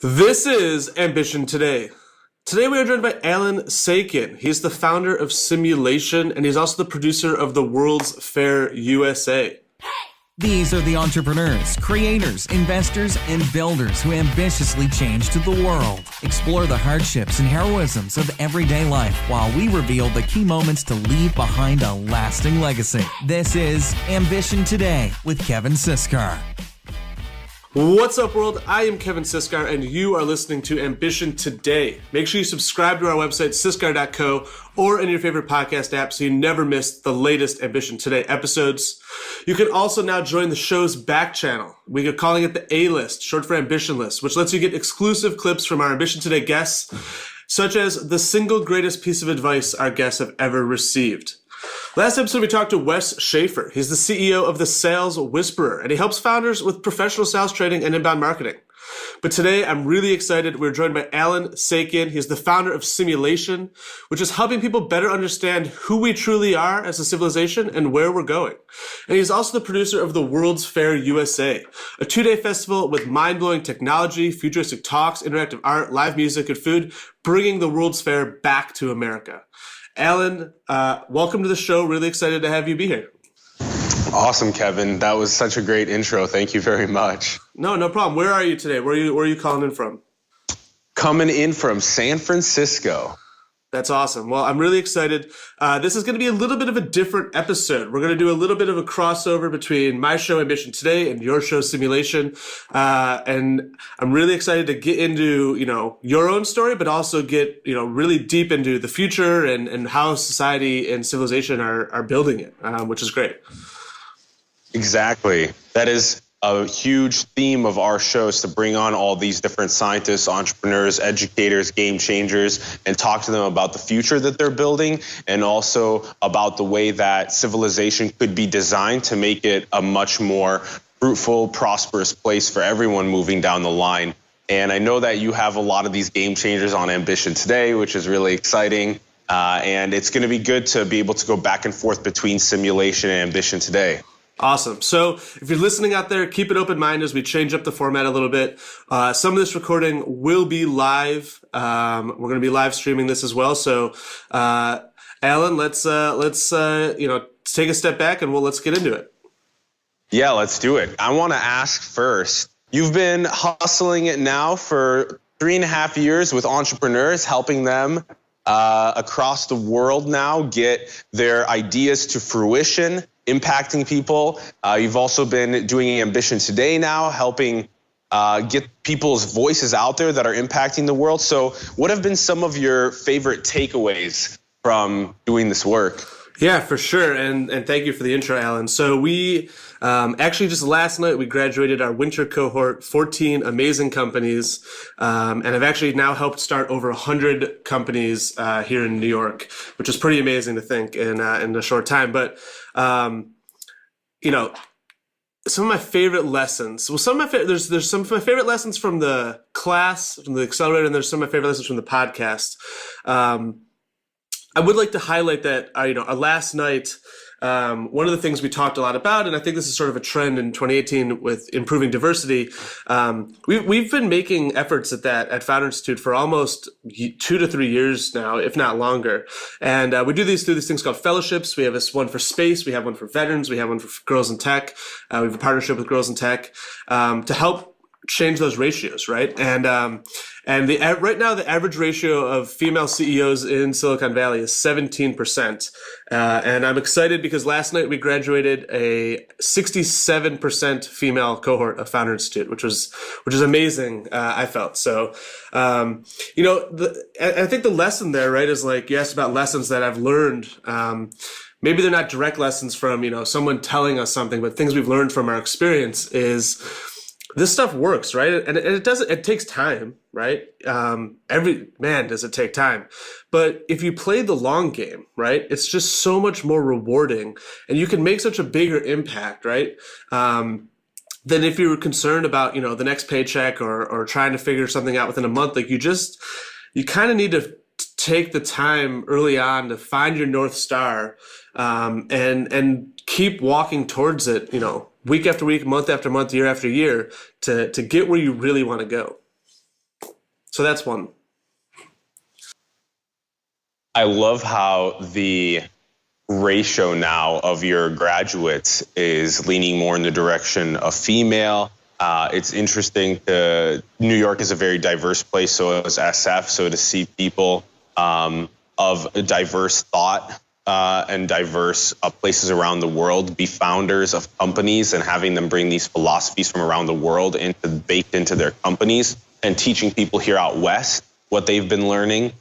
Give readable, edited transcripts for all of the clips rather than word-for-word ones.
This is Ambition Today. Today we are joined by Allen Saakyan. He's the founder of Simulation, and he's also the producer of the World's Fair USA. These are the entrepreneurs, creators, investors, and builders who ambitiously change to the world. Explore the hardships and heroisms of everyday life while we reveal the key moments to leave behind a lasting legacy. This is Ambition Today with Kevin Siskar. What's up, world? I am Kevin Siskar, and you are listening to Ambition Today. Make sure you subscribe to our website, siskar.co, or in your favorite podcast app so you never miss the latest Ambition Today episodes. You can also now join the show's back channel. We are calling it the A-List, short for Ambition List, which lets you get exclusive clips from our Ambition Today guests, such as the single greatest piece of advice our guests have ever received. Last episode, we talked to Wes Schaefer. He's the CEO of The Sales Whisperer, and he helps founders with professional sales training and inbound marketing. But today, I'm really excited. We're joined by Allen Saakyan. He's the founder of Simulation, which is helping people better understand who we truly are as a civilization and where we're going. And he's also the producer of the World's Fair USA, a two-day festival with mind-blowing technology, futuristic talks, interactive art, live music, and food, bringing the World's Fair back to America. Allen, welcome to the show. Really excited to have you be here. Awesome, Kevin. That was such a great intro. Thank you very much. No problem. Where are you today? Where are you calling in from? Coming in from San Francisco. That's awesome. Well, I'm really excited. This is going to be a little bit of a different episode. We're going to do a little bit of a crossover between my show, Ambition Today, and your show, Simulation. And I'm really excited to get into, your own story, but also get, really deep into the future and how society and civilization are building it, which is great. Exactly. That is a huge theme of our show, is to bring on all these different scientists, entrepreneurs, educators, game changers, and talk to them about the future that they're building, and also about the way that civilization could be designed to make it a much more fruitful, prosperous place for everyone moving down the line. And I know that you have a lot of these game changers on Ambition Today, which is really exciting. And it's going to be good to be able to go back and forth between Simulation and Ambition Today. Awesome. So if you're listening out there, keep it open-minded as we change up the format a little bit. Some of this recording will be live. We're going to be live streaming this as well. So, Allen, let's take a step back and let's get into it. Yeah, let's do it. I want to ask first, you've been hustling it now for 3.5 years with entrepreneurs, helping them across the world now get their ideas to fruition, impacting people. You've also been doing Ambition Today now, helping get people's voices out there that are impacting the world. So what have been some of your favorite takeaways from doing this work? Yeah, for sure. And thank you for the intro, Allen. So we actually just last night, we graduated our winter cohort, 14 amazing companies. And I've actually now helped start over 100 companies here in New York, which is pretty amazing to think in a short time. But, some of my favorite lessons. Well, there's some of my favorite lessons from the class, from the accelerator, and there's some of my favorite lessons from the podcast. I would like to highlight that, last night, one of the things we talked a lot about, and I think this is sort of a trend in 2018 with improving diversity, we've been making efforts at Founder Institute for almost 2 to 3 years now, if not longer. And we do these through these things called fellowships. We have one for space, we have one for veterans, we have one for girls in tech. We have a partnership with Girls in Tech to help change those ratios, right? And right now the average ratio of female CEOs in Silicon Valley is 17%. And I'm excited because last night we graduated a 67% female cohort of Founder Institute, which is amazing. I felt so. I think the lesson there, right, is like you asked about lessons that I've learned. Maybe they're not direct lessons from someone telling us something, but things we've learned from our experience is this stuff works, right? And it takes time, right? Does it take time. But if you play the long game, right, it's just so much more rewarding and you can make such a bigger impact, right? Than if you were concerned about, the next paycheck or trying to figure something out within a month. Like you kind of need to take the time early on to find your North Star, and keep walking towards it, week after week, month after month, year after year to get where you really want to go. So that's one. I love how the ratio now of your graduates is leaning more in the direction of female. It's interesting. New York is a very diverse place, so is SF. So to see people of a diverse thought and diverse places around the world be founders of companies and having them bring these philosophies from around the world baked into their companies and teaching people here out west what they've been learning.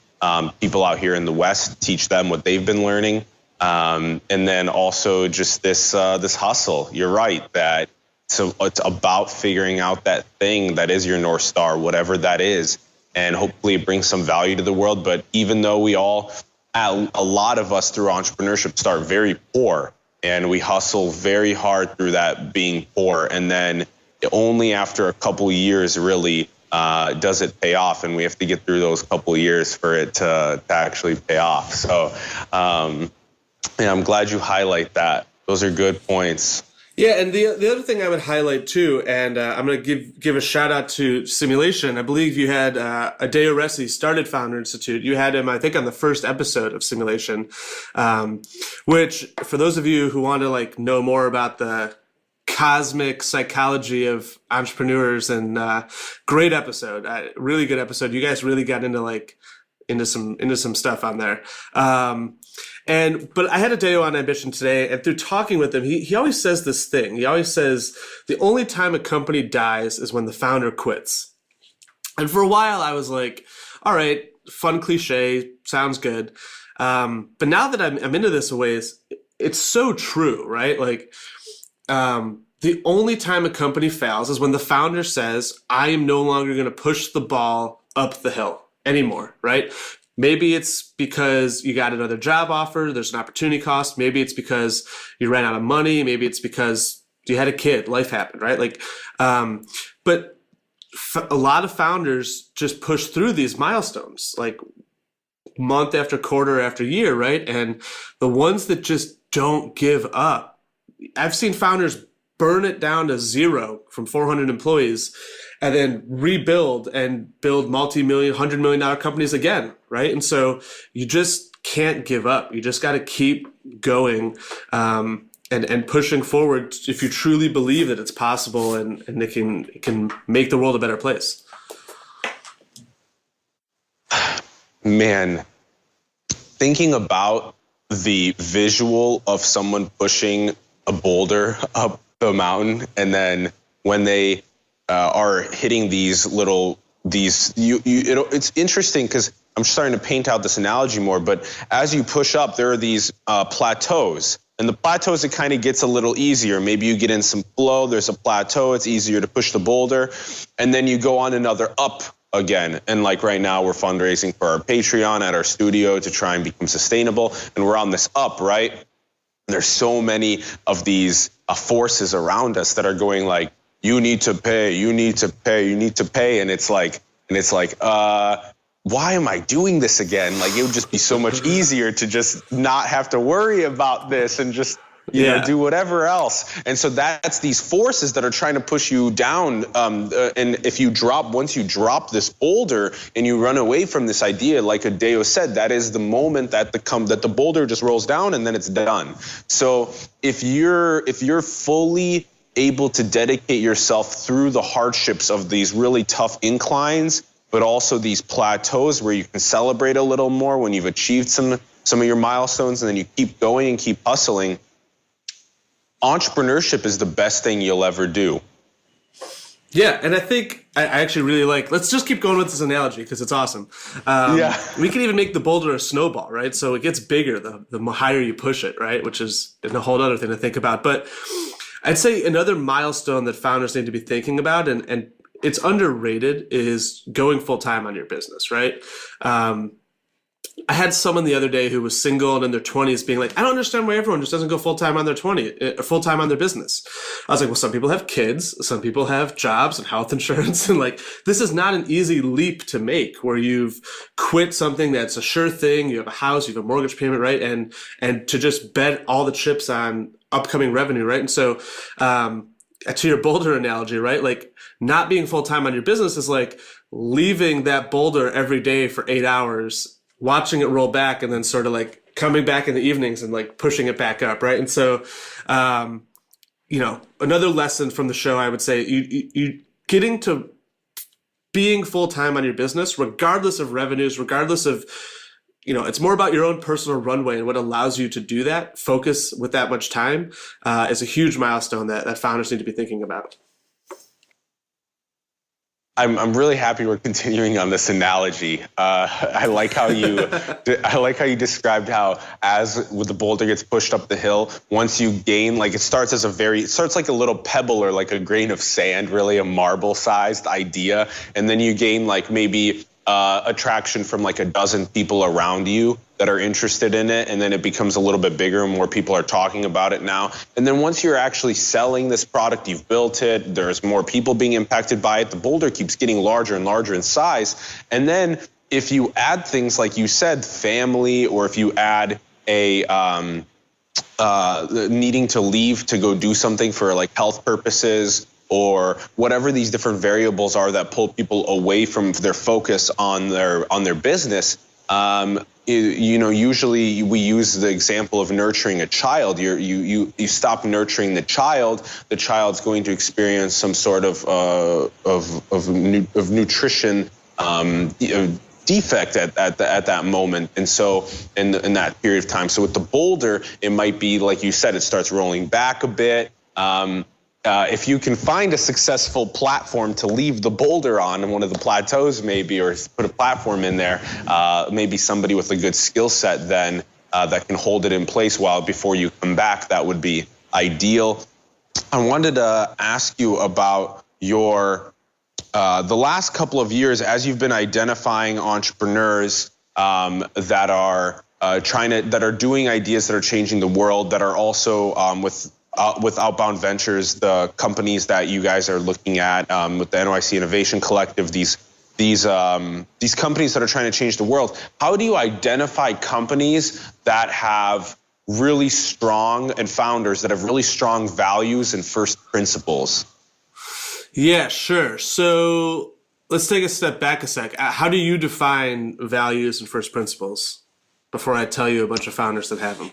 People out here in the West teach them what they've been learning. And then also just this hustle. You're right that so it's about figuring out that thing that is your North Star, whatever that is, and hopefully it brings some value to the world. But even though a lot of us through entrepreneurship start very poor and we hustle very hard through that being poor, and then only after a couple of years really does it pay off, and we have to get through those couple of years for it to actually pay off. So yeah, I'm glad you highlight that. Those are good points. Yeah, and the other thing I would highlight too, and I'm going to give a shout out to Simulation. I believe you had Adeo Resi started Founder Institute. You had him, I think, on the first episode of Simulation, which for those of you who want to know more about the cosmic psychology of entrepreneurs, and great episode, really good episode. You guys really got into some stuff on there. But I had Adeo on Ambition today, and through talking with him, he always says this thing. He always says the only time a company dies is when the founder quits. And for a while I was like, all right, fun cliche, sounds good. But now that I'm into this a ways, it's so true, right? The only time a company fails is when the founder says, I am no longer going to push the ball up the hill anymore, right? Maybe it's because you got another job offer, there's an opportunity cost. Maybe it's because you ran out of money. Maybe it's because you had a kid, life happened, right? But a lot of founders just push through these milestones, month after quarter after year, right? And the ones that just don't give up, I've seen founders burn it down to zero from 400 employees and then rebuild and build multi-million, $100 million companies again, right? And so you just can't give up. You just got to keep going and pushing forward if you truly believe that it's possible and it can make the world a better place. Man, thinking about the visual of someone pushing a boulder up the mountain, and then when they are hitting it's interesting because I'm starting to paint out this analogy more, but as you push up, there are these plateaus, and the plateaus, it kind of gets a little easier. Maybe you get in some flow, there's a plateau, it's easier to push the boulder, and then you go on another up again. And right now we're fundraising for our Patreon at our studio to try and become sustainable, and we're on this up, right? There's so many of these forces around us that are going you need to pay, you need to pay, you need to pay. And it's like, why am I doing this again? It would just be so much easier to just not have to worry about this and just, you know, do whatever else. And so that's these forces that are trying to push you down. And if you once you drop this boulder and you run away from this idea, like Adeo said, that is the moment that the boulder just rolls down and then it's done. So if you're fully able to dedicate yourself through the hardships of these really tough inclines, but also these plateaus where you can celebrate a little more when you've achieved some of your milestones, and then you keep going and keep hustling, entrepreneurship is the best thing you'll ever do. Yeah, and I think I actually really let's just keep going with this analogy because it's awesome. We can even make the boulder a snowball, right? So it gets bigger the higher you push it, right? Which is a whole other thing to think about. But I'd say another milestone that founders need to be thinking about, and it's underrated, is going full-time on your business, right? I had someone the other day who was single and in their 20s being like, I don't understand why everyone just doesn't go full-time on their full-time on their business. I was like, well, some people have kids, some people have jobs and health insurance. And this is not an easy leap to make where you've quit something that's a sure thing. You have a house, you have a mortgage payment, right? And to just bet all the chips on upcoming revenue, right? And so, to your boulder analogy, right? Not being full-time on your business is leaving that boulder every day for 8 hours, watching it roll back, and then sort of like coming back in the evenings and like pushing it back up, right? And so, another lesson from the show, I would say, you getting to being full-time on your business, regardless of revenues, regardless of, it's more about your own personal runway and what allows you to do that, focus with that much time, is a huge milestone that founders need to be thinking about. I'm really happy we're continuing on this analogy. I like how you described how as with the boulder gets pushed up the hill, once you gain, like it starts like a little pebble or like a grain of sand, really a marble-sized idea, and then you gain like maybe attraction from like a dozen people around you that are interested in it, and then it becomes a little bit bigger and more people are talking about it now. And then once you're actually selling this product, you've built it, there's more people being impacted by it, the boulder keeps getting larger and larger in size. And then if you add things like you said, family, or if you add a needing to leave to go do something for like health purposes, or whatever these different variables are that pull people away from their focus on their business. Usually we use the example of nurturing a child. You stop nurturing the child's going to experience some sort of nutrition defect at that moment, and so in that period of time. So with the boulder, it might be like you said, it starts rolling back a bit. If you can find a successful platform to leave the boulder on one of the plateaus maybe, or put a platform in there, maybe somebody with a good skill set then that can hold it in place before you come back, that would be ideal. I wanted to ask you about your the last couple of years as you've been identifying entrepreneurs that are doing ideas that are changing the world, that are also with Outbound Ventures, the companies that you guys are looking at, with the NYC Innovation Collective, these companies that are trying to change the world. How do you identify companies that have really strong, and founders that have really strong values and first principles? Yeah, sure. So let's take a step back a sec. How do you define values and first principles before I tell you a bunch of founders that have them?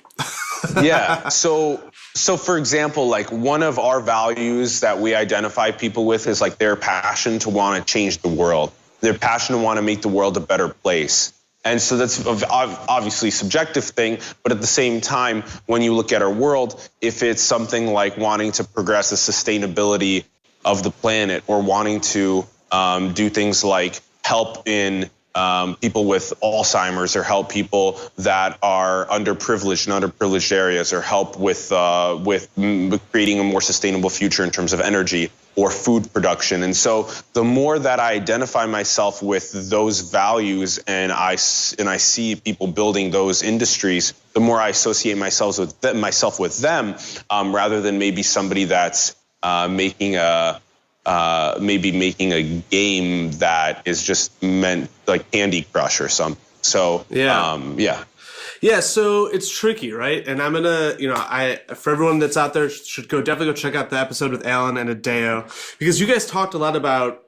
Yeah. So for example, like one of our values that we identify people with is like their passion to want to change the world, their passion to want to make the world a better place. And so that's obviously a subjective thing, but at the same time, when you look at our world, if it's something like wanting to progress the sustainability of the planet, or wanting to do things like help in people with Alzheimer's, or help people that are underprivileged and underprivileged areas, or help with creating a more sustainable future in terms of energy or food production. And so the more that I identify myself with those values, and I see people building those industries, the more I associate myself with them, rather than maybe somebody that's making a game that is just meant like Candy Crush or something. So yeah. So it's tricky, right? And I'm gonna, for everyone that's out there, should definitely go check out the episode with Allen and Adeo, because you guys talked a lot about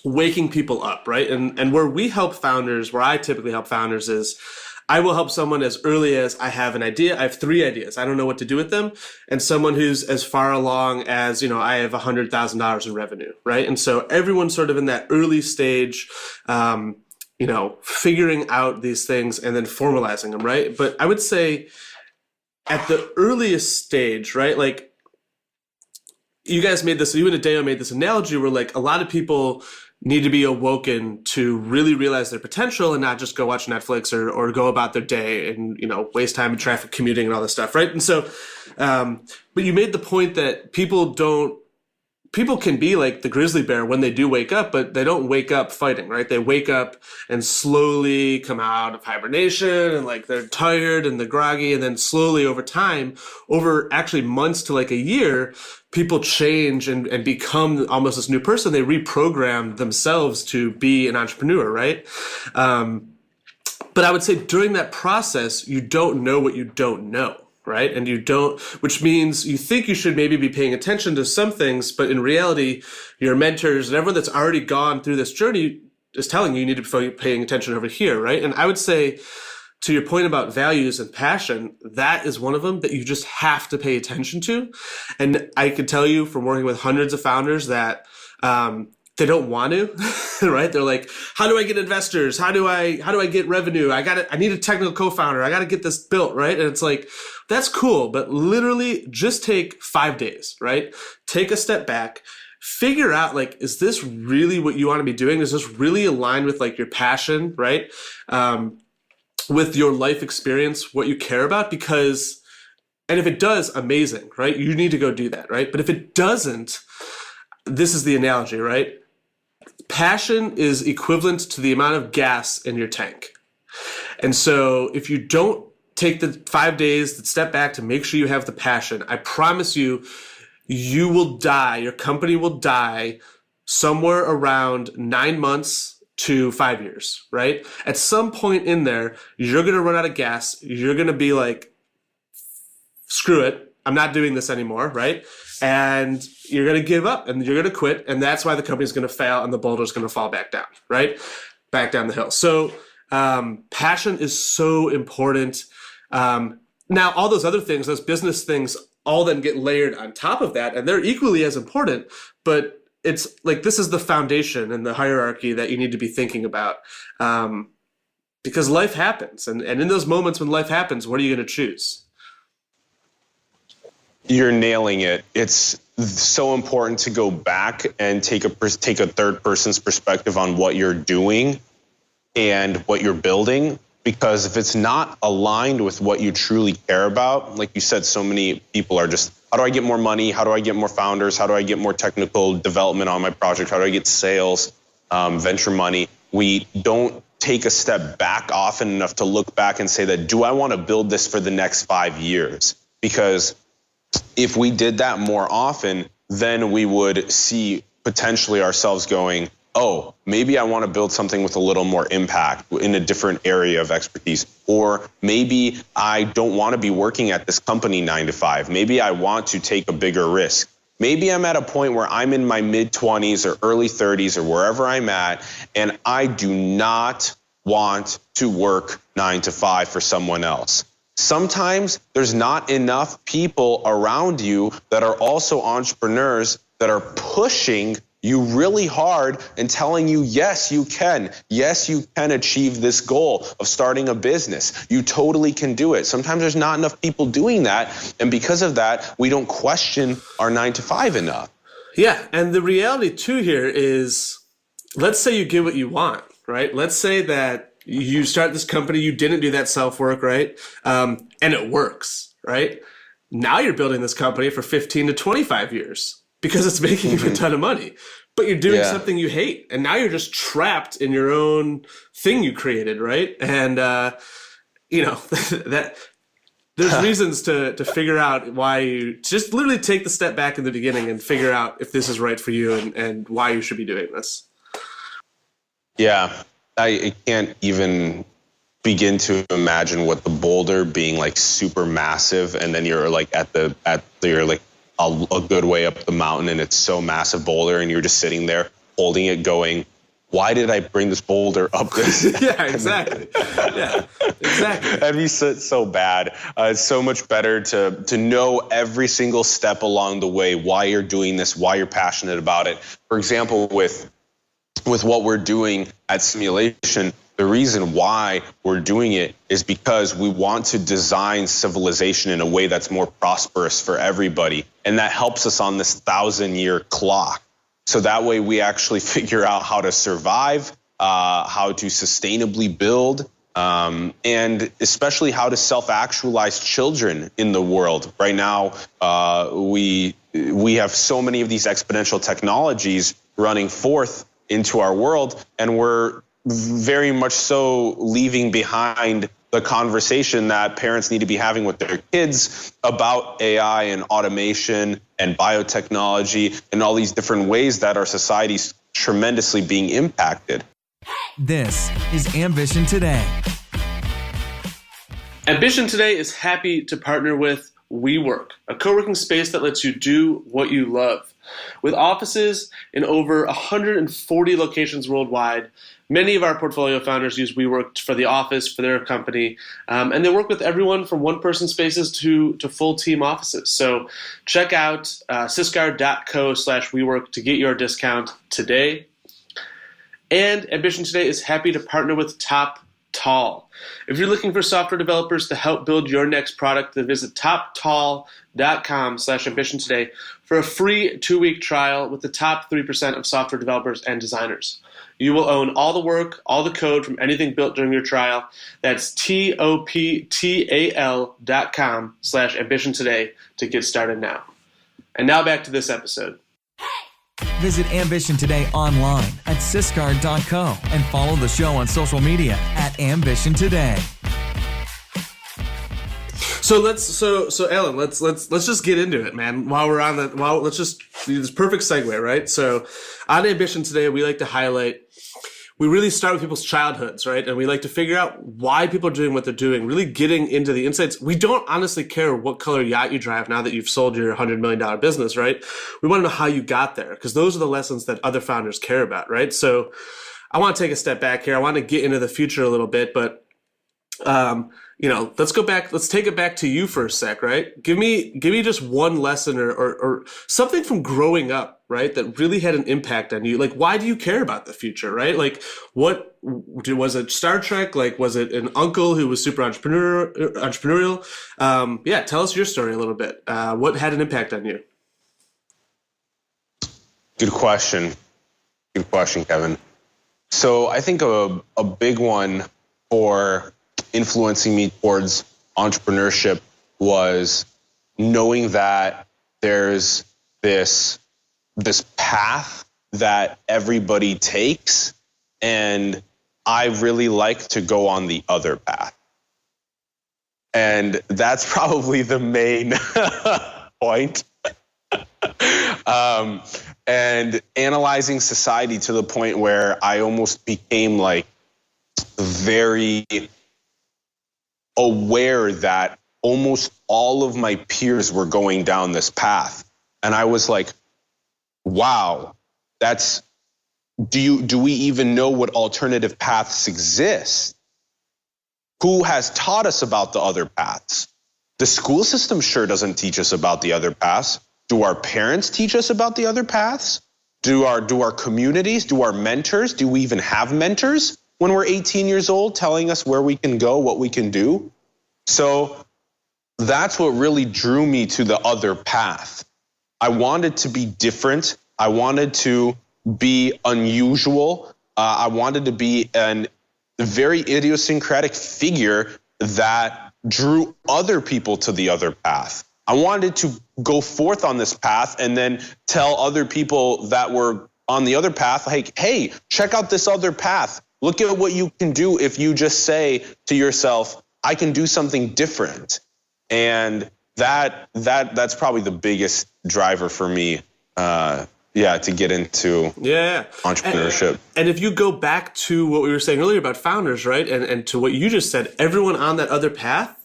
waking people up, right? And where we help founders, where I typically help founders, is I will help someone as early as I have an idea. I have 3 ideas. I don't know what to do with them. And someone who's as far along as, I have $100,000 in revenue, right? And so everyone's sort of in that early stage, figuring out these things and then formalizing them, right? But I would say at the earliest stage, right? Like you and Adeo made this analogy where like a lot of people need to be awoken to really realize their potential and not just go watch Netflix or go about their day and, waste time in traffic commuting and all this stuff, right? And so, but you made the point that people can be like the grizzly bear when they do wake up, but they don't wake up fighting, right? They wake up and slowly come out of hibernation, and like they're tired and they're groggy, and then slowly over time, over actually months to like a year, people change and become almost this new person. They reprogram themselves to be an entrepreneur, right? But I would say during that process, you don't know what you don't know, right? And which means you think you should maybe be paying attention to some things, but in reality, your mentors and everyone that's already gone through this journey is telling you you need to be paying attention over here, right? And I would say, to your point about values and passion, that is one of them that you just have to pay attention to. And I can tell you from working with hundreds of founders that they don't want to, right? They're like, how do I get investors? How do I get revenue? I need a technical co-founder. I got to get this built, right? And it's like, that's cool, but literally just take 5 days, right? Take a step back, figure out, like, is this really what you want to be doing? Is this really aligned with like your passion, right? With your life experience, what you care about? Because, and if it does, amazing, right? You need to go do that, right? But if it doesn't, this is the analogy, right? Passion is equivalent to the amount of gas in your tank. And so if you don't take the 5 days to step back to make sure you have the passion, I promise you, you will die. Your company will die somewhere around 9 months to 5 years, right? At some point in there, you're going to run out of gas. You're going to be like, screw it. I'm not doing this anymore, right? And you're going to give up and you're going to quit. And that's why the company's going to fail and the boulder's going to fall back down, right? Back down the hill. So passion is so important. Now, all those other things, those business things, all then get layered on top of that. And they're equally as important. But it's like, this is the foundation and the hierarchy that you need to be thinking about, because life happens. And in those moments when life happens, what are you going to choose? You're nailing it. It's so important to go back and take a third person's perspective on what you're doing and what you're building. Because if it's not aligned with what you truly care about, like you said, so many people are just, how do I get more money? How do I get more founders? How do I get more technical development on my project? How do I get sales, venture money? We don't take a step back often enough to look back and say that, do I want to build this for the next 5 years? Because if we did that more often, then we would see potentially ourselves going, oh, maybe I want to build something with a little more impact in a different area of expertise. Or maybe I don't want to be working at this company 9 to 5. Maybe I want to take a bigger risk. Maybe I'm at a point where I'm in my mid-20s or early 30s or wherever I'm at, and I do not want to work 9 to 5 for someone else. Sometimes there's not enough people around you that are also entrepreneurs that are pushing you really hard and telling you, yes, you can. Yes, you can achieve this goal of starting a business. You totally can do it. Sometimes there's not enough people doing that. And because of that, we don't question our 9 to 5 enough. Yeah. And the reality too here is, let's say you get what you want, right? Let's say that you start this company, you didn't do that self-work, right? And it works, right? Now you're building this company for 15 to 25 years. Because it's making you a ton of money, but you're doing something you hate. And now you're just trapped in your own thing you created, right? And, that there's reasons to figure out why you just literally take the step back in the beginning and figure out if this is right for you and why you should be doing this. Yeah, I can't even begin to imagine what the boulder being like super massive. And then you're like you're like, a good way up the mountain and it's so massive boulder and you're just sitting there holding it going, why did I bring this boulder up this? Yeah, exactly. Yeah, exactly. That'd be so bad. It's so much better to know every single step along the way, why you're doing this, why you're passionate about it. For example, with what we're doing at Simulation, the reason why we're doing it is because we want to design civilization in a way that's more prosperous for everybody. And that helps us on this 1,000-year clock. So that way we actually figure out how to survive, how to sustainably build, and especially how to self-actualize children in the world. Right now, we have so many of these exponential technologies running forth into our world, and we're very much so leaving behind the conversation that parents need to be having with their kids about AI and automation and biotechnology and all these different ways that our society's tremendously being impacted. This is Ambition Today. Ambition Today is happy to partner with WeWork, a co-working space that lets you do what you love. With offices in over 140 locations worldwide, many of our portfolio founders use WeWork for the office, for their company, and they work with everyone from one-person spaces to full team offices. So check out syscar.co/WeWork to get your discount today. And Ambition Today is happy to partner with TopTall. If you're looking for software developers to help build your next product, then visit toptall.com/ambition today for a free 2-week trial with the top 3% of software developers and designers. You will own all the work, all the code from anything built during your trial. That's toptal.com/ambition today to get started now. And now back to this episode. Visit Ambition Today online at syscar.co and follow the show on social media at Ambition Today. So Alan, let's just get into it, man. Let's just do this perfect segue, right? So on Ambition Today, we like to highlight, we really start with people's childhoods, right? And we like to figure out why people are doing what they're doing, really getting into the insights. We don't honestly care what color yacht you drive now that you've sold your $100 million business, right? We want to know how you got there, because those are the lessons that other founders care about, right? So I want to take a step back here. I want to get into the future a little bit, but let's go back. Let's take it back to you for a sec, right? Give me just one lesson or something from growing up, right, that really had an impact on you. Like, why do you care about the future, right? Like, what was it? Star Trek? Like, was it an uncle who was super entrepreneurial? Tell us your story a little bit. What had an impact on you? Good question. Good question, Kevin. So I think a big one for influencing me towards entrepreneurship was knowing that there's this path that everybody takes, and I really like to go on the other path. And that's probably the main point. And analyzing society to the point where I almost became like very aware that almost all of my peers were going down this path. And I was like, wow, do we even know what alternative paths exist? Who has taught us about the other paths? The school system sure doesn't teach us about the other paths. Do our parents teach us about the other paths? Do our communities, do our mentors, do we even have mentors when we're 18 years old telling us where we can go, what we can do? So that's what really drew me to the other path. I wanted to be different. I wanted to be unusual. I wanted to be a very idiosyncratic figure that drew other people to the other path. I wanted to go forth on this path and then tell other people that were on the other path, like, hey, check out this other path. Look at what you can do if you just say to yourself, I can do something different. And that's probably the biggest driver for me, to get into entrepreneurship. And if you go back to what we were saying earlier about founders, right, and to what you just said, everyone on that other path,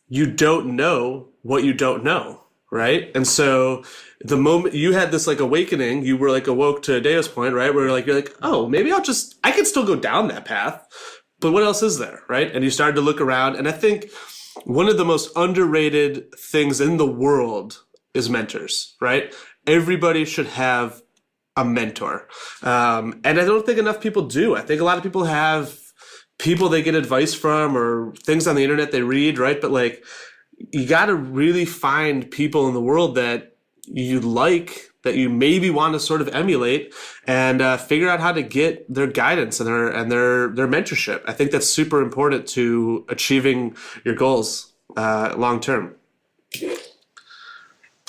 you don't know what you don't know, right? And so the moment you had this like awakening, you were like awoke to Deo's point, right? Where you're like, oh, maybe I can still go down that path, but what else is there, right? And you started to look around, and I think one of the most underrated things in the world is mentors, right? Everybody should have a mentor. And I don't think enough people do. I think a lot of people have people they get advice from or things on the internet they read, right? But like, you got to really find people in the world that you like, that you maybe want to sort of emulate, and figure out how to get their guidance and their mentorship. I think that's super important to achieving your goals long term.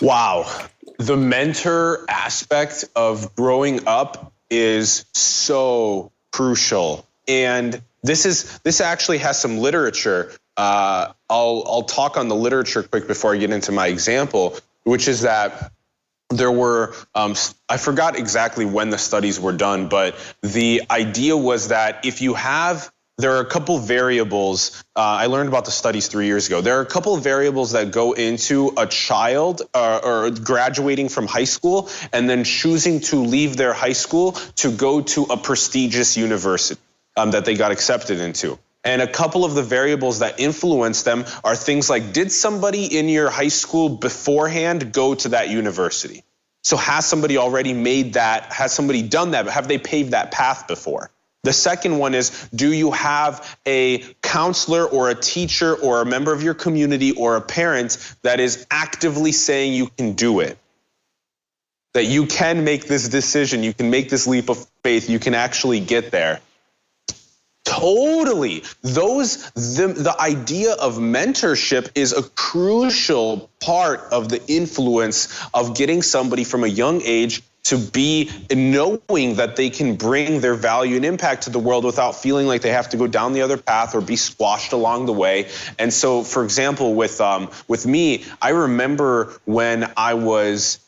Wow. The mentor aspect of growing up is so crucial. And this actually has some literature. I'll talk on the literature quick before I get into my example, which is that there were, I forgot exactly when the studies were done, but the idea was that if you have there are a couple variables. I learned about the studies 3 years ago. There are a couple of variables that go into a child or graduating from high school and then choosing to leave their high school to go to a prestigious university that they got accepted into. And a couple of the variables that influence them are things like, did somebody in your high school beforehand go to that university? So has somebody already made that? Has somebody done that? Have they paved that path before? The second one is, do you have a counselor or a teacher or a member of your community or a parent that is actively saying you can do it? That you can make this decision, you can make this leap of faith, you can actually get there. Totally. The idea of mentorship is a crucial part of the influence of getting somebody from a young age to be knowing that they can bring their value and impact to the world without feeling like they have to go down the other path or be squashed along the way. And so, for example, with me, I remember when I was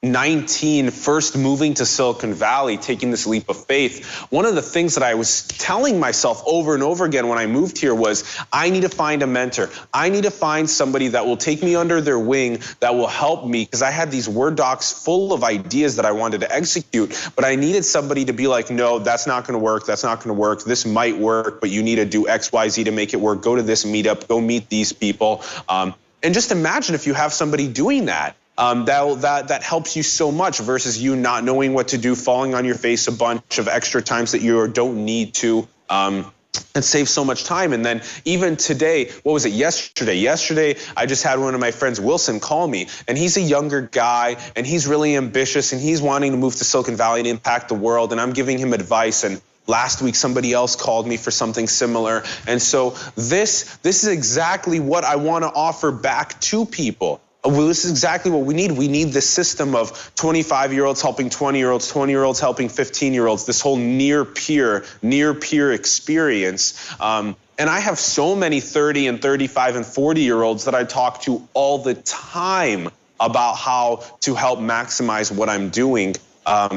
19, first moving to Silicon Valley, taking this leap of faith, one of the things that I was telling myself over and over again when I moved here was, I need to find a mentor. I need to find somebody that will take me under their wing, that will help me, because I had these Word docs full of ideas that I wanted to execute, but I needed somebody to be like, no, that's not gonna work, that's not gonna work, this might work, but you need to do X, Y, Z to make it work, go to this meetup, go meet these people. And just imagine if you have somebody doing that. That helps you so much versus you not knowing what to do, falling on your face a bunch of extra times that you don't need to. It saves so much time. And then even today, what was it, yesterday? Yesterday, I just had one of my friends, Wilson, call me, and he's a younger guy, and he's really ambitious, and he's wanting to move to Silicon Valley and impact the world, and I'm giving him advice. And last week, somebody else called me for something similar. And so this is exactly what I want to offer back to people. Well, this is exactly what we need. We need this system of 25-year-olds helping 20-year-olds, 20-year-olds helping 15-year-olds, this whole near peer experience. And I have so many 30 and 35 and 40-year-olds that I talk to all the time about how to help maximize what I'm doing.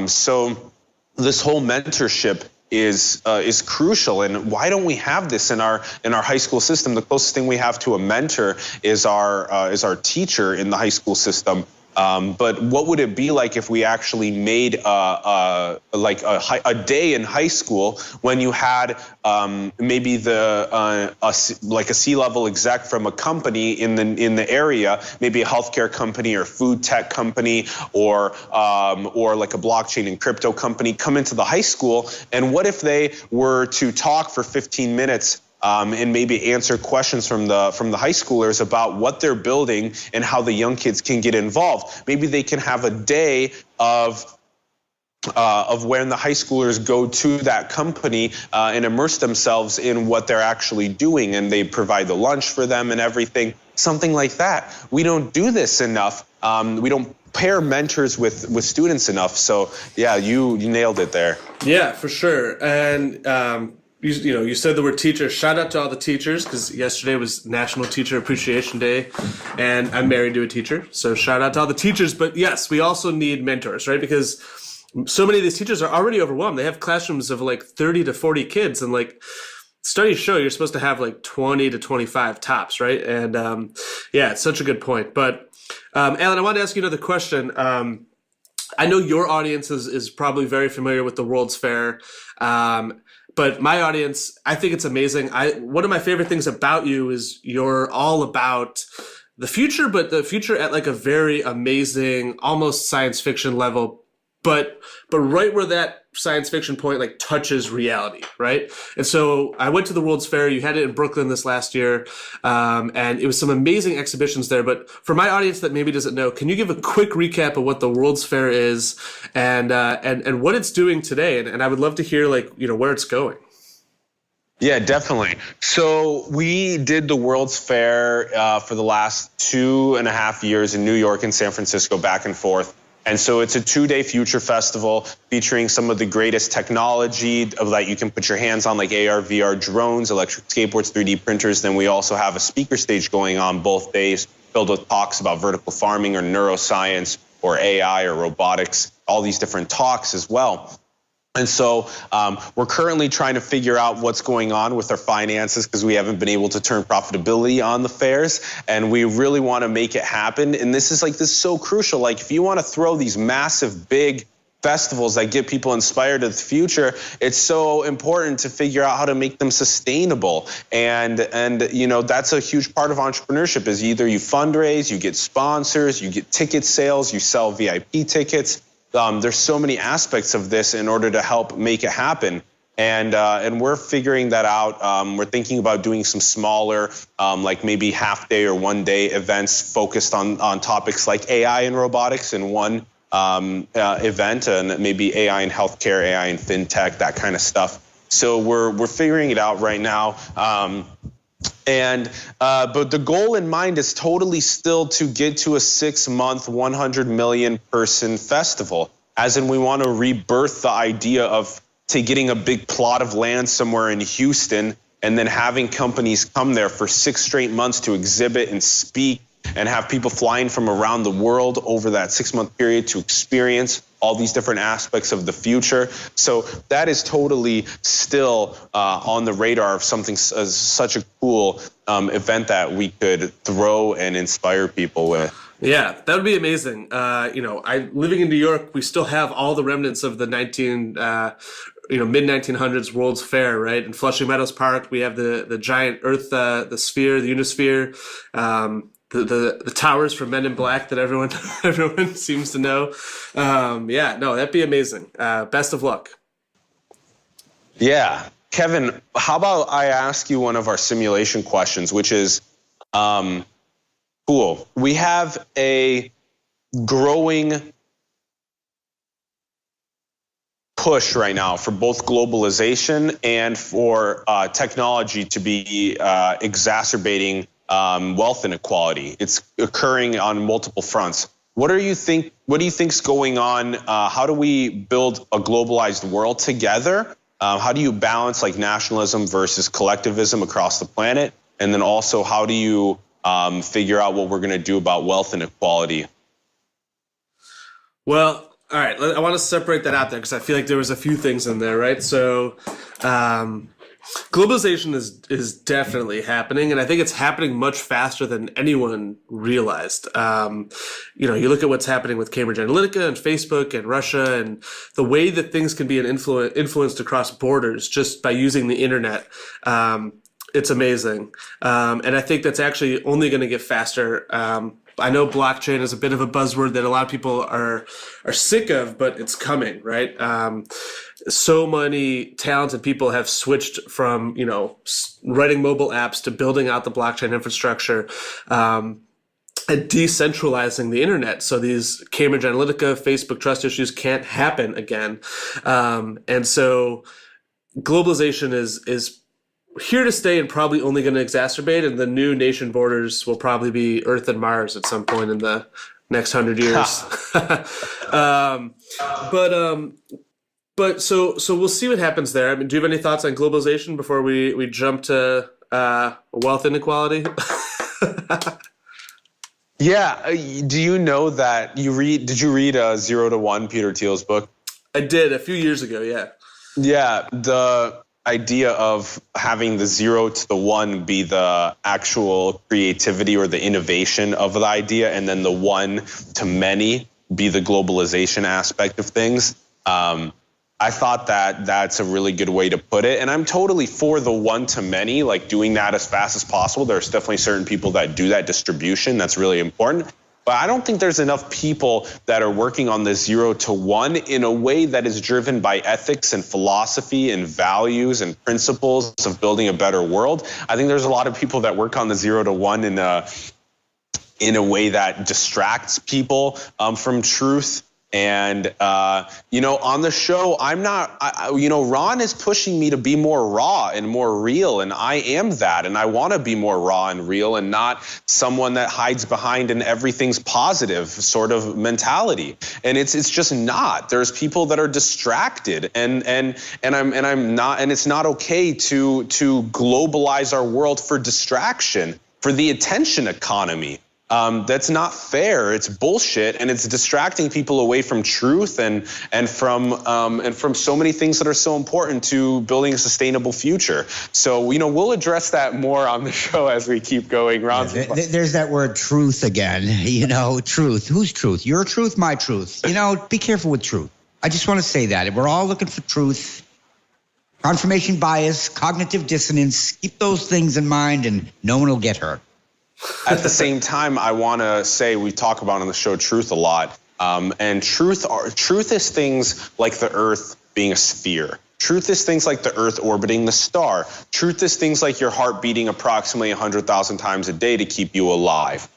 So this whole mentorship is crucial, and why don't we have this in our high school system? The closest thing we have to a mentor is our teacher in the high school system. But what would it be like if we actually made a day in high school when you had maybe a C-level exec from a company in the area, maybe a healthcare company or food tech company or like a blockchain and crypto company come into the high school, and what if they were to talk for 15 minutes and maybe answer questions from the high schoolers about what they're building and how the young kids can get involved. Maybe they can have a day of when the high schoolers go to that company and immerse themselves in what they're actually doing, and they provide the lunch for them and everything, something like that. We don't do this enough. We don't pair mentors with students enough. So yeah, you nailed it there. Yeah, for sure. And you said the word teacher. Shout out to all the teachers, because yesterday was National Teacher Appreciation Day, and I'm married to a teacher, so shout out to all the teachers. But yes, we also need mentors, right? Because so many of these teachers are already overwhelmed. They have classrooms of like 30 to 40 kids, and like studies show you're supposed to have like 20 to 25 tops, right? And yeah, it's such a good point. But Allen, I wanted to ask you another question. I know your audience is probably very familiar with the World's Fair. But my audience, I think it's amazing. One of my favorite things about you is you're all about the future, but the future at like a very amazing, almost science fiction level, but right where that science fiction point like touches reality, right? And so I went to the World's Fair. You had it in Brooklyn this last year, and it was some amazing exhibitions there. But for my audience that maybe doesn't know, can you give a quick recap of what the World's Fair is and what it's doing today? And I would love to hear where it's going. Yeah, definitely. So we did the World's Fair for the last 2.5 years in New York and San Francisco, back and forth. And so it's a 2-day future festival featuring some of the greatest technology that you can put your hands on, like AR, VR, drones, electric skateboards, 3D printers. Then we also have a speaker stage going on both days, filled with talks about vertical farming or neuroscience or AI or robotics, all these different talks as well. And so we're currently trying to figure out what's going on with our finances because we haven't been able to turn profitability on the fairs, and we really want to make it happen. And this is so crucial. Like, if you want to throw these massive, big festivals that get people inspired to the future, it's so important to figure out how to make them sustainable. And that's a huge part of entrepreneurship, is either you fundraise, you get sponsors, you get ticket sales, you sell VIP tickets. There's so many aspects of this in order to help make it happen. And we're figuring that out. We're thinking about doing some smaller, like maybe half-day or one-day events focused on topics like AI and robotics in one event, and maybe AI in healthcare, AI in fintech, that kind of stuff. So we're figuring it out right now. But the goal in mind is totally still to get to a 6-month, 100 million person festival. As in, we want to rebirth the idea of getting a big plot of land somewhere in Houston and then having companies come there for 6 straight months to exhibit and speak, and have people flying from around the world over that 6-month period to experience all these different aspects of the future. So that is totally still on the radar of something as such a cool event that we could throw and inspire people with. Yeah, that would be amazing. Living in New York, we still have all the remnants of the mid-1900s World's Fair, right? In Flushing Meadows Park, we have the giant Earth, the sphere, the Unisphere, the towers from Men in Black that everyone seems to know. That'd be amazing. Best of luck. Yeah. Kevin, how about I ask you one of our simulation questions, which is, cool. We have a growing push right now for both globalization and for technology to be exacerbating wealth inequality. It's occurring on multiple fronts. What do you think's going on? How do we build a globalized world together? How do you balance like nationalism versus collectivism across the planet? And then also, how do you figure out what we're going to do about wealth inequality? Well, all right. I want to separate that out there because I feel like there was a few things in there, right? So, globalization is definitely happening, and I think it's happening much faster than anyone realized. You look at what's happening with Cambridge Analytica and Facebook and Russia, and the way that things can be influenced across borders just by using the internet. It's amazing, and I think that's actually only going to get faster. I know blockchain is a bit of a buzzword that a lot of people are sick of, but it's coming, right? So many talented people have switched from, writing mobile apps to building out the blockchain infrastructure, and decentralizing the internet. So these Cambridge Analytica, Facebook trust issues can't happen again. And so globalization is here to stay and probably only going to exacerbate, and the new nation borders will probably be Earth and Mars at some point in the next 100 years. But so we'll see what happens there. I mean, do you have any thoughts on globalization before we jump to wealth inequality? Yeah. Do you know that did you read 0 to 1, Peter Thiel's book? I did a few years ago. Yeah. Yeah. The idea of having the 0 to the 1 be the actual creativity or the innovation of the idea, and then the 1 to many be the globalization aspect of things. I thought that that's a really good way to put it. And I'm totally for the 1 to many, like doing that as fast as possible. There's definitely certain people that do that distribution. That's really important. But I don't think there's enough people that are working on the 0 to 1 in a way that is driven by ethics and philosophy and values and principles of building a better world. I think there's a lot of people that work on the 0 to 1 in a way that distracts people from truth. And, on the show, Ron is pushing me to be more raw and more real. And I am that. And I want to be more raw and real and not someone that hides behind an everything's positive sort of mentality. And it's just not. There's people that are distracted and I'm not, and it's not okay to globalize our world for distraction, for the attention economy. That's not fair. It's bullshit, and it's distracting people away from truth and from so many things that are so important to building a sustainable future. So we'll address that more on the show as we keep going. There's that word truth again. Truth. Whose truth? Your truth, my truth. Be careful with truth. I just want to say that we're all looking for truth. Confirmation bias, cognitive dissonance. Keep those things in mind, and no one will get hurt. At the same time, I want to say we talk about on the show truth a lot. And truth is things like the Earth being a sphere. Truth is things like the Earth orbiting the star. Truth is things like your heart beating approximately 100,000 times a day to keep you alive.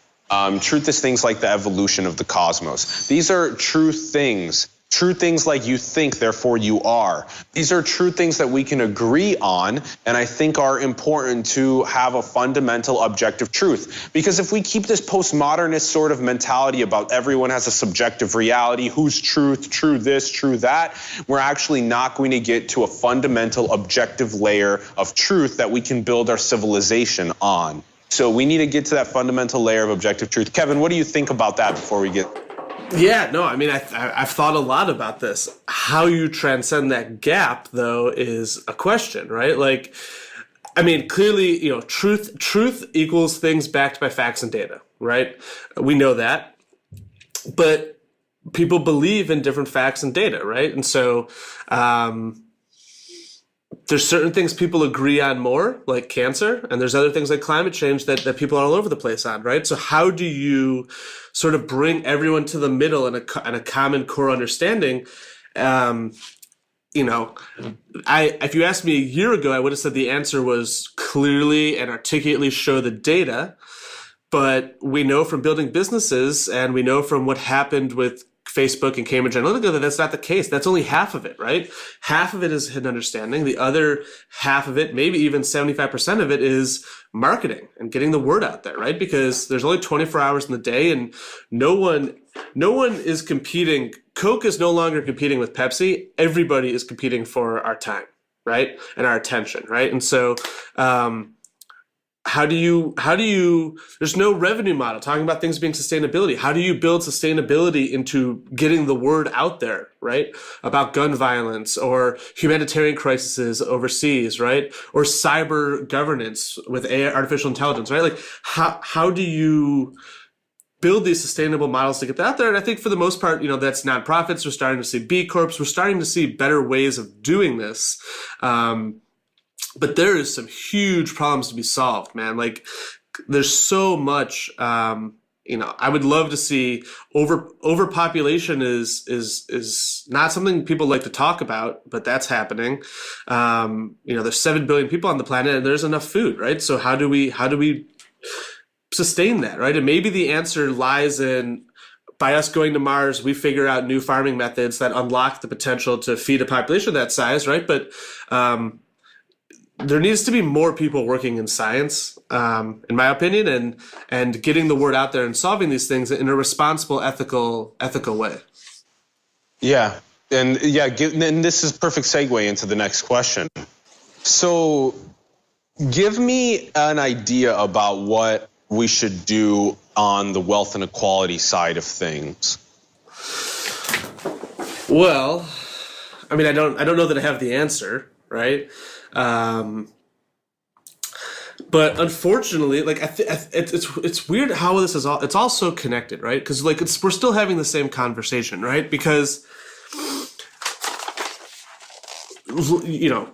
Truth is things like the evolution of the cosmos. These are true things. True things like you think, therefore you are. These are true things that we can agree on, and I think are important to have a fundamental objective truth. Because if we keep this postmodernist sort of mentality about everyone has a subjective reality, who's truth, true this, true that, we're actually not going to get to a fundamental objective layer of truth that we can build our civilization on. So we need to get to that fundamental layer of objective truth. Kevin, what do you think about that before we get... Yeah, no, I mean, I've thought a lot about this. How you transcend that gap, though, is a question, right? Like, I mean, clearly, truth equals things backed by facts and data, right? We know that. But people believe in different facts and data, right? And so there's certain things people agree on more, like cancer, and there's other things like climate change that people are all over the place on, right? So how do you sort of bring everyone to the middle and a common core understanding? If you asked me a year ago, I would have said the answer was clearly and articulately show the data. But we know from building businesses, and we know from what happened with Facebook and Cambridge Analytica that that's not the case. That's only half of it, right? Half of it is hidden understanding. The other half of it, maybe even 75% of it, is marketing and getting the word out there, right? Because there's only 24 hours in the day, and no one is competing. Coke is no longer competing with Pepsi. Everybody is competing for our time, right? And our attention, right? And so, how do you, there's no revenue model talking about things being sustainability. How do you build sustainability into getting the word out there, right? About gun violence or humanitarian crises overseas, right? Or cyber governance with AI, artificial intelligence, right? Like, how do you build these sustainable models to get that out there? And I think for the most part, that's nonprofits. We're starting to see B Corps. We're starting to see better ways of doing this. But there is some huge problems to be solved, man. Like, there's so much. I would love to see overpopulation is not something people like to talk about, but that's happening. There's 7 billion people on the planet, and there's enough food, right? So how do we sustain that, right? And maybe the answer lies in, by us going to Mars, we figure out new farming methods that unlock the potential to feed a population that size, right? But there needs to be more people working in science, in my opinion, and getting the word out there and solving these things in a responsible, ethical way. Yeah, and this is perfect segue into the next question. So, give me an idea about what we should do on the wealth inequality side of things. Well, I mean, I don't know that I have the answer, right? But unfortunately, like it's weird how this is all. It's all so connected, right? Because we're still having the same conversation, right? Because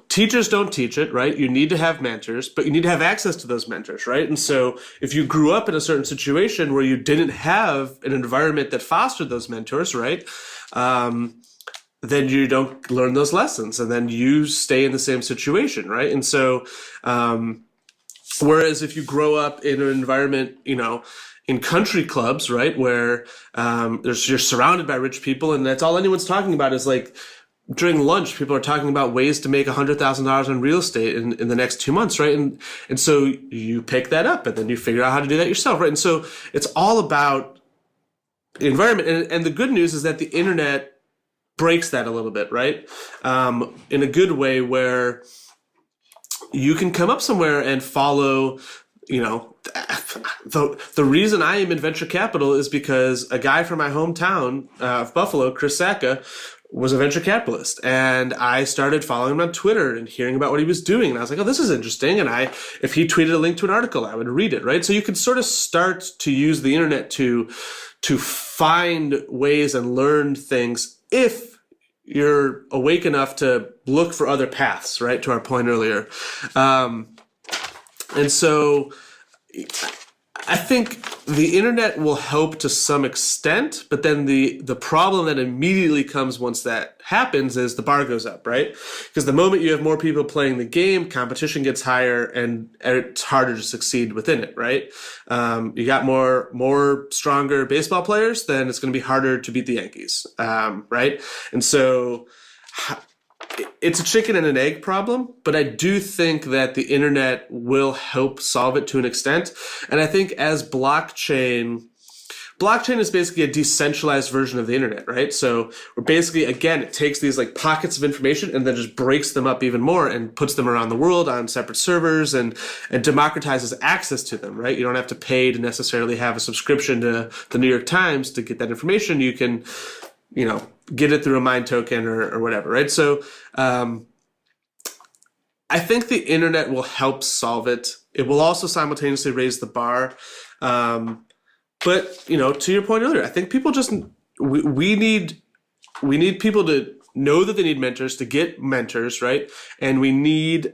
teachers don't teach it, right? You need to have mentors, but you need to have access to those mentors, right? And so if you grew up in a certain situation where you didn't have an environment that fostered those mentors, right? Then you don't learn those lessons, and then you stay in the same situation, right? And so, whereas if you grow up in an environment, in country clubs, right, where you're surrounded by rich people, and that's all anyone's talking about is like during lunch, people are talking about ways to make $100,000 on real estate in the next 2 months, right? And so you pick that up, and then you figure out how to do that yourself, right? And so it's all about the environment, and the good news is that the internet breaks that a little bit, right? In a good way, where you can come up somewhere and follow, the reason I am in venture capital is because a guy from my hometown of Buffalo, Chris Sacca, was a venture capitalist, and I started following him on Twitter and hearing about what he was doing, and I was like, oh, this is interesting. And if he tweeted a link to an article, I would read it, right? So you can sort of start to use the internet to find ways and learn things if you're awake enough to look for other paths, right? To our point earlier. And so I think the internet will help to some extent, but then the problem that immediately comes once that happens is the bar goes up, right? Because the moment you have more people playing the game, competition gets higher and it's harder to succeed within it, right? You got more stronger baseball players, then it's going to be harder to beat the Yankees, right? And so it's a chicken and an egg problem, but I do think that the internet will help solve it to an extent. And I think as blockchain is basically a decentralized version of the internet, right? So we're basically, again, it takes these like pockets of information and then just breaks them up even more and puts them around the world on separate servers and democratizes access to them, right? You don't have to pay to necessarily have a subscription to the New York Times to get that information. You can, get it through a mine token or whatever, right? So I think the internet will help solve it. It will also simultaneously raise the bar. But, to your point earlier, I think people just, we need people to know that they need mentors, to get mentors, right? And we need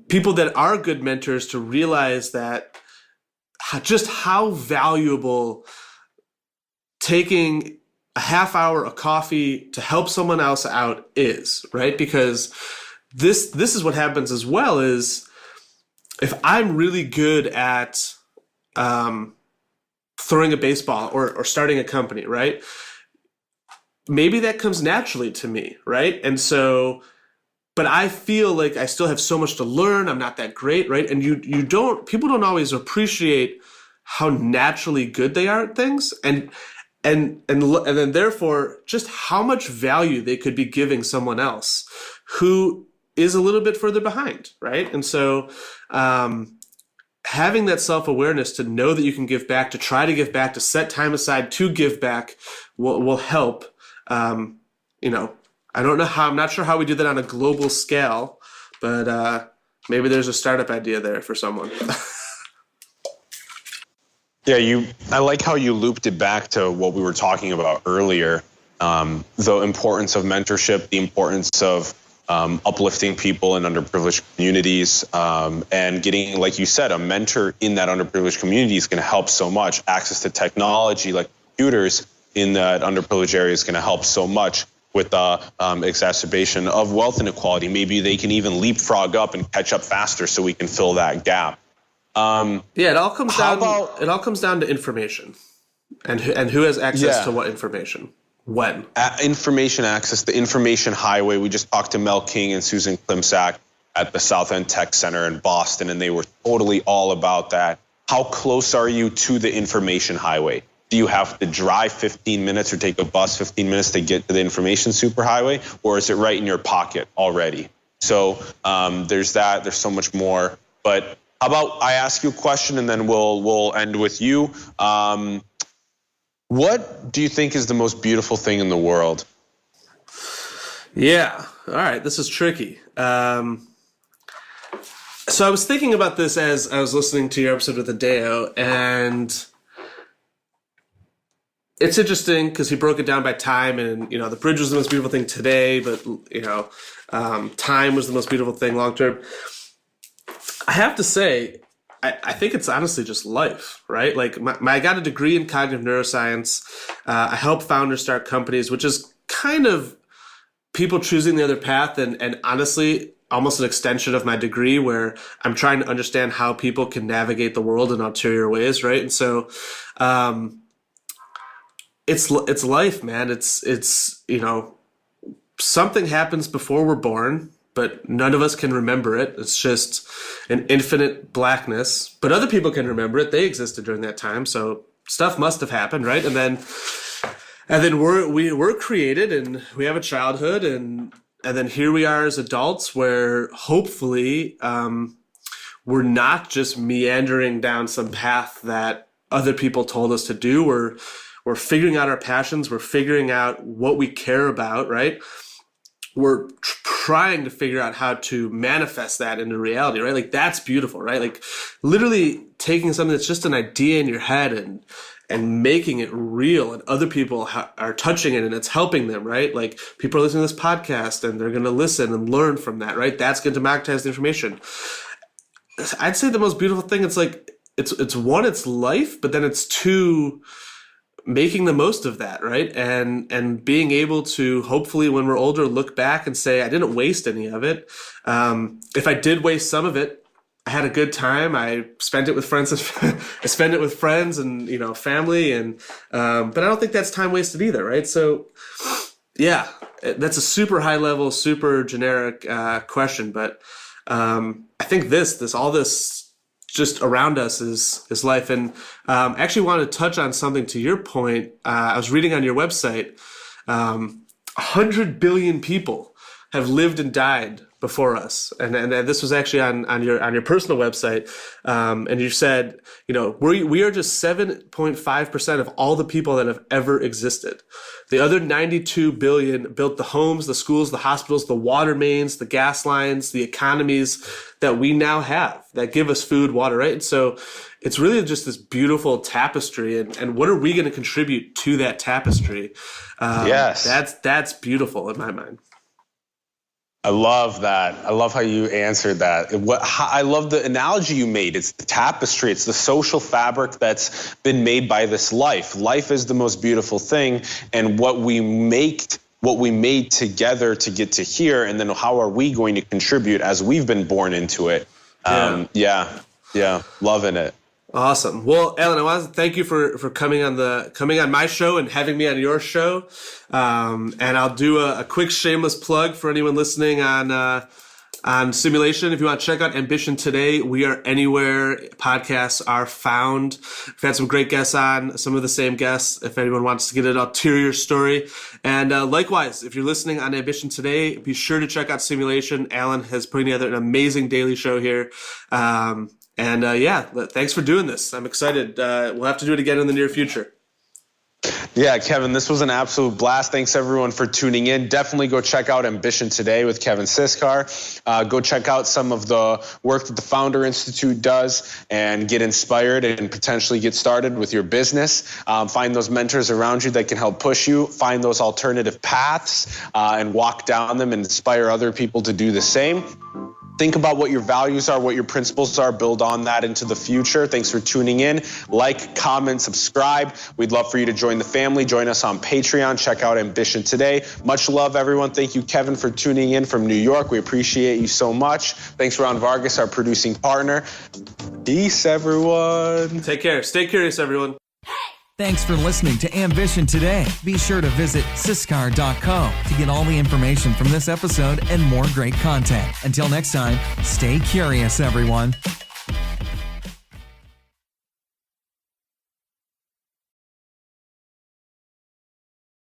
people that are good mentors to realize that just how valuable taking a half hour of coffee to help someone else out is, right? Because this is what happens as well is if I'm really good at throwing a baseball or starting a company, right? Maybe that comes naturally to me, right? And so, but I feel like I still have so much to learn. I'm not that great, right? And people don't always appreciate how naturally good they are at things. And then therefore just how much value they could be giving someone else who is a little bit further behind, right? And so having that self-awareness to know that you can give back, to try to give back, to set time aside to give back will help. I don't know how, I'm not sure how we do that on a global scale, but maybe there's a startup idea there for someone. Yeah, I like how you looped it back to what we were talking about earlier, the importance of mentorship, the importance of uplifting people in underprivileged communities, and getting, like you said, a mentor in that underprivileged community is going to help so much. Access to technology like computers in that underprivileged area is going to help so much with the exacerbation of wealth inequality. Maybe they can even leapfrog up and catch up faster so we can fill that gap. It all comes down to information and who has access to what information when. Information access, the information highway. We just talked to Mel King and Susan Klimczak at the South End Tech Center in Boston, and they were totally all about that. How close are you to the information highway? Do you have to drive 15 minutes or take a bus 15 minutes to get to the information superhighway, or is it right in your pocket already? So there's that. There's so much more. But how about I ask you a question and then we'll end with you. What do you think is the most beautiful thing in the world? Yeah. All right. This is tricky. So I was thinking about this as I was listening to your episode with Adeo, and it's interesting because he broke it down by time, and the bridge was the most beautiful thing today, but time was the most beautiful thing long term. I have to say, I think it's honestly just life, right? Like I got a degree in cognitive neuroscience. I help founders start companies, which is kind of people choosing the other path, and honestly, almost an extension of my degree, where I'm trying to understand how people can navigate the world in ulterior ways, right? And so, it's life, man. It's something happens before we're born, but none of us can remember it. It's just an infinite blackness. But other people can remember it. They existed during that time, so stuff must have happened, right? And then we're created, and we have a childhood, and then here we are as adults, where hopefully we're not just meandering down some path that other people told us to do. We're figuring out our passions. We're figuring out what we care about, right? We're trying to figure out how to manifest that into reality, right? Like, that's beautiful, right? Like, literally taking something that's just an idea in your head and making it real, and other people are touching it and it's helping them, right? Like, people are listening to this podcast and they're going to listen and learn from that, right? That's going to democratize the information. I'd say the most beautiful thing, it's like, it's one, it's life, but then it's two, making the most of that, right? And being able to, hopefully when we're older, look back and say, I didn't waste any of it. If I did waste some of it, I had a good time. I spent it with friends. I spent it with friends and, family. And, but I don't think that's time wasted either, right? So yeah, that's a super high level, super generic question. But I think all this just around us is life. And I actually want to touch on something to your point. I was reading on your website, 100 billion people have lived and died before us, and this was actually on your personal website, and you said, we are just 7.5% of all the people that have ever existed. The other 92 billion built the homes, the schools, the hospitals, the water mains, the gas lines, the economies that we now have that give us food, water, right? And so it's really just this beautiful tapestry, and what are we going to contribute to that tapestry? Yes, that's beautiful in my mind. I love that. I love how you answered that. I love the analogy you made. It's the tapestry. It's the social fabric that's been made by this life. Life is the most beautiful thing, and what we made together to get to here, and then how are we going to contribute as we've been born into it? Yeah, loving it. Awesome. Well, Allen, I want to thank you for coming on my show and having me on your show. And I'll do a quick shameless plug for anyone listening on Simulation. If you want to check out Ambition Today, we are anywhere podcasts are found. We've had some great guests on, some of the same guests, if anyone wants to get an ulterior story. And likewise, if you're listening on Ambition Today, be sure to check out Simulation. Allen has put together an amazing daily show here. Thanks for doing this. I'm excited. We'll have to do it again in the near future. Yeah, Kevin, this was an absolute blast. Thanks, everyone, for tuning in. Definitely go check out Ambition Today with Kevin Siskar. Go check out some of the work that the Founder Institute does and get inspired and potentially get started with your business. Find those mentors around you that can help push you. Find those alternative paths and walk down them and inspire other people to do the same. Think about what your values are, what your principles are, build on that into the future. Thanks for tuning in. Like, comment, subscribe. We'd love for you to join the family. Join us on Patreon. Check out Ambition Today. Much love, everyone. Thank you, Kevin, for tuning in from New York. We appreciate you so much. Thanks, Ron Vargas, our producing partner. Peace, everyone. Take care. Stay curious, everyone. Thanks for listening to Ambition Today. Be sure to visit siskar.co to get all the information from this episode and more great content. Until next time, stay curious, everyone.